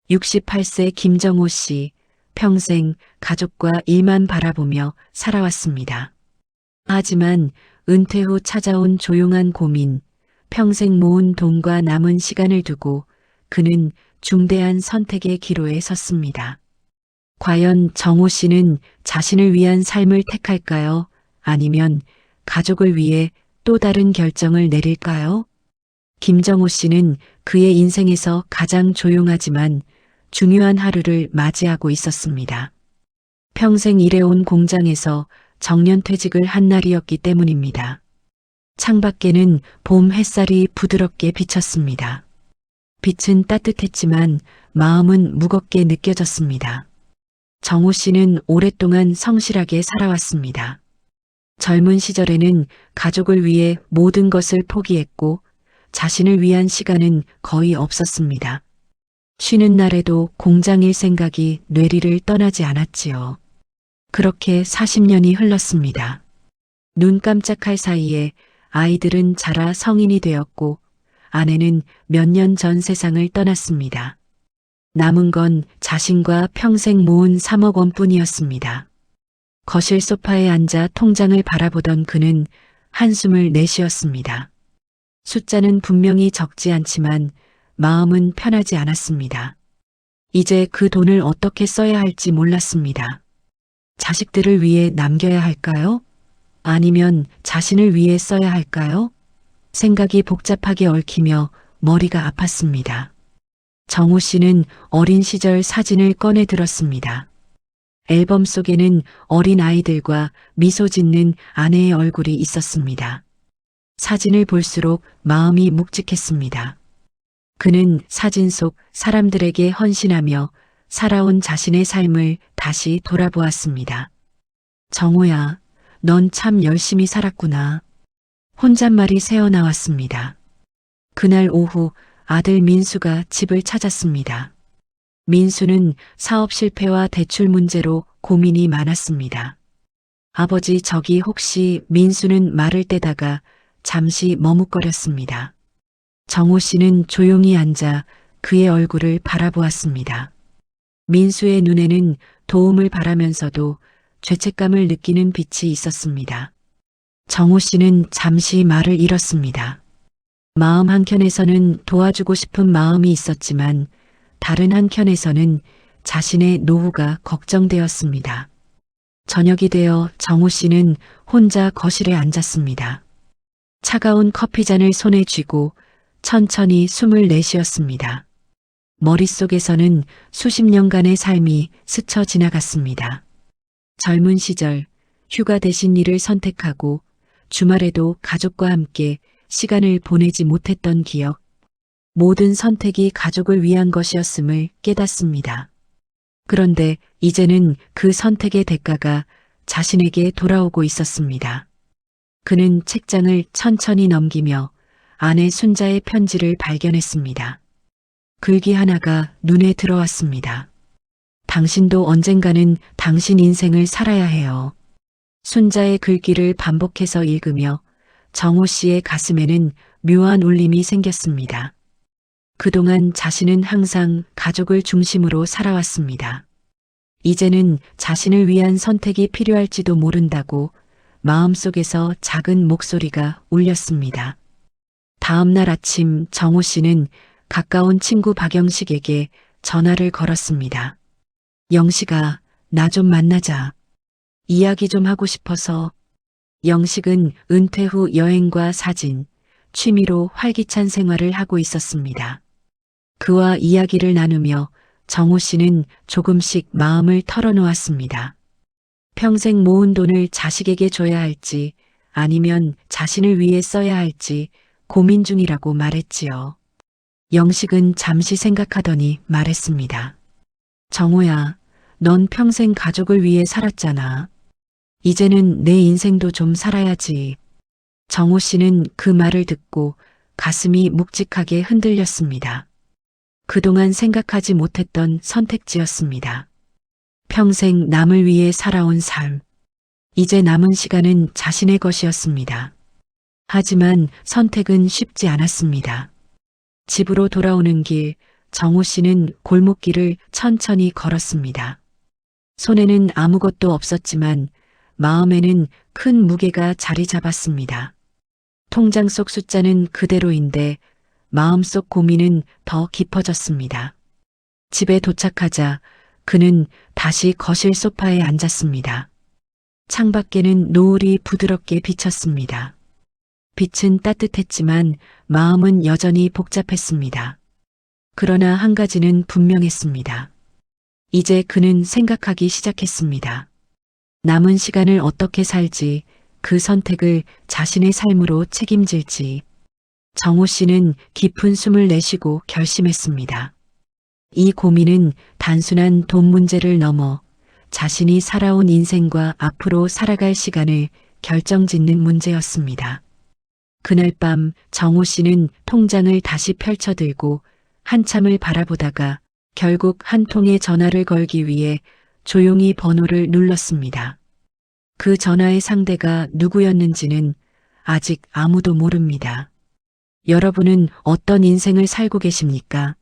68세 김정호 씨, 평생 가족과 일만 바라보며 살아왔습니다. 하지만 은퇴 후 찾아온 조용한 고민, 평생 모은 돈과 남은 시간을 두고 그는 중대한 선택의 기로에 섰습니다. 과연 정호 씨는 자신을 위한 삶을 택할까요? 아니면 가족을 위해 또 다른 결정을 내릴까요? 김정호 씨는 그의 인생에서 가장 조용하지만 중요한 하루를 맞이하고 있었습니다. 평생 일해온 공장에서 정년퇴직을 한 날이었기 때문입니다. 창밖에는 봄 햇살이 부드럽게 비쳤습니다. 빛은 따뜻했지만 마음은 무겁게 느껴졌습니다. 정호 씨는 오랫동안 성실하게 살아왔습니다. 젊은 시절에는 가족을 위해 모든 것을 포기했고 자신을 위한 시간은 거의 없었습니다. 쉬는 날에도 공장일 생각이 뇌리를 떠나지 않았지요. 그렇게 40년이 흘렀습니다. 눈 깜짝할 사이에 아이들은 자라 성인이 되었고 아내는 몇 년 전 세상을 떠났습니다. 남은 건 자신과 평생 모은 3억 원뿐이었습니다. 거실 소파에 앉아 통장을 바라보던 그는 한숨을 내쉬었습니다. 숫자는 분명히 적지 않지만 마음은 편하지 않았습니다. 이제 그 돈을 어떻게 써야 할지 몰랐습니다. 자식들을 위해 남겨야 할까요? 아니면 자신을 위해 써야 할까요? 생각이 복잡하게 얽히며 머리가 아팠습니다. 정호 씨는 어린 시절 사진을 꺼내 들었습니다. 앨범 속에는 어린 아이들과 미소 짓는 아내의 얼굴이 있었습니다. 사진을 볼수록 마음이 묵직했습니다. 그는 사진 속 사람들에게 헌신하며 살아온 자신의 삶을 다시 돌아보았습니다. 정호야, 넌 참 열심히 살았구나. 혼잣말이 새어나왔습니다. 그날 오후 아들 민수가 집을 찾았습니다. 민수는 사업 실패와 대출 문제로 고민이 많았습니다. 아버지, 저기 혹시 민수는 말을 떼다가 잠시 머뭇거렸습니다. 정호 씨는 조용히 앉아 그의 얼굴을 바라보았습니다. 민수의 눈에는 도움을 바라면서도 죄책감을 느끼는 빛이 있었습니다. 정호 씨는 잠시 말을 잃었습니다. 마음 한켠에서는 도와주고 싶은 마음이 있었지만 다른 한켠에서는 자신의 노후가 걱정되었습니다. 저녁이 되어 정호 씨는 혼자 거실에 앉았습니다. 차가운 커피잔을 손에 쥐고 천천히 숨을 내쉬었습니다. 머릿속에서는 수십 년간의 삶이 스쳐 지나갔습니다. 젊은 시절 휴가 대신 일을 선택하고 주말에도 가족과 함께 시간을 보내지 못했던 기억, 모든 선택이 가족을 위한 것이었음을 깨닫습니다. 그런데 이제는 그 선택의 대가가 자신에게 돌아오고 있었습니다. 그는 책장을 천천히 넘기며 아내 순자의 편지를 발견했습니다. 글귀 하나가 눈에 들어왔습니다. 당신도 언젠가는 당신 인생을 살아야 해요. 순자의 글귀를 반복해서 읽으며 정호 씨의 가슴에는 묘한 울림이 생겼습니다. 그동안 자신은 항상 가족을 중심으로 살아왔습니다. 이제는 자신을 위한 선택이 필요할지도 모른다고 마음속에서 작은 목소리가 울렸습니다. 다음 날 아침 정호 씨는 가까운 친구 박영식에게 전화를 걸었습니다. 영식아, 나 좀 만나자. 이야기 좀 하고 싶어서. 영식은 은퇴 후 여행과 사진, 취미로 활기찬 생활을 하고 있었습니다. 그와 이야기를 나누며 정호 씨는 조금씩 마음을 털어놓았습니다. 평생 모은 돈을 자식에게 줘야 할지 아니면 자신을 위해 써야 할지 고민 중이라고 말했지요. 영식은 잠시 생각하더니 말했습니다. 정호야, 넌 평생 가족을 위해 살았잖아. 이제는 내 인생도 좀 살아야지. 정호 씨는 그 말을 듣고 가슴이 묵직하게 흔들렸습니다. 그동안 생각하지 못했던 선택지였습니다. 평생 남을 위해 살아온 삶. 이제 남은 시간은 자신의 것이었습니다. 하지만 선택은 쉽지 않았습니다. 집으로 돌아오는 길 정호 씨는 골목길을 천천히 걸었습니다. 손에는 아무것도 없었지만 마음에는 큰 무게가 자리 잡았습니다. 통장 속 숫자는 그대로인데 마음속 고민은 더 깊어졌습니다. 집에 도착하자 그는 다시 거실 소파에 앉았습니다. 창밖에는 노을이 부드럽게 비쳤습니다. 빛은 따뜻했지만 마음은 여전히 복잡했습니다. 그러나 한 가지는 분명했습니다. 이제 그는 생각하기 시작했습니다. 남은 시간을 어떻게 살지, 그 선택을 자신의 삶으로 책임질지. 정호 씨는 깊은 숨을 내쉬고 결심했습니다. 이 고민은 단순한 돈 문제를 넘어 자신이 살아온 인생과 앞으로 살아갈 시간을 결정짓는 문제였습니다. 그날 밤 정호 씨는 통장을 다시 펼쳐들고 한참을 바라보다가 결국 한 통의 전화를 걸기 위해 조용히 번호를 눌렀습니다. 그 전화의 상대가 누구였는지는 아직 아무도 모릅니다. 여러분은 어떤 인생을 살고 계십니까?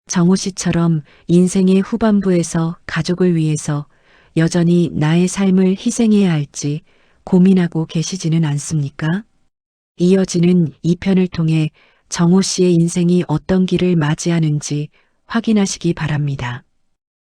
정호 씨처럼 인생의 후반부에서 가족을 위해서 여전히 나의 삶을 희생해야 할지 고민하고 계시지는 않습니까? 이어지는 이 편을 통해 정호 씨의 인생이 어떤 길을 맞이하는지 확인하시기 바랍니다.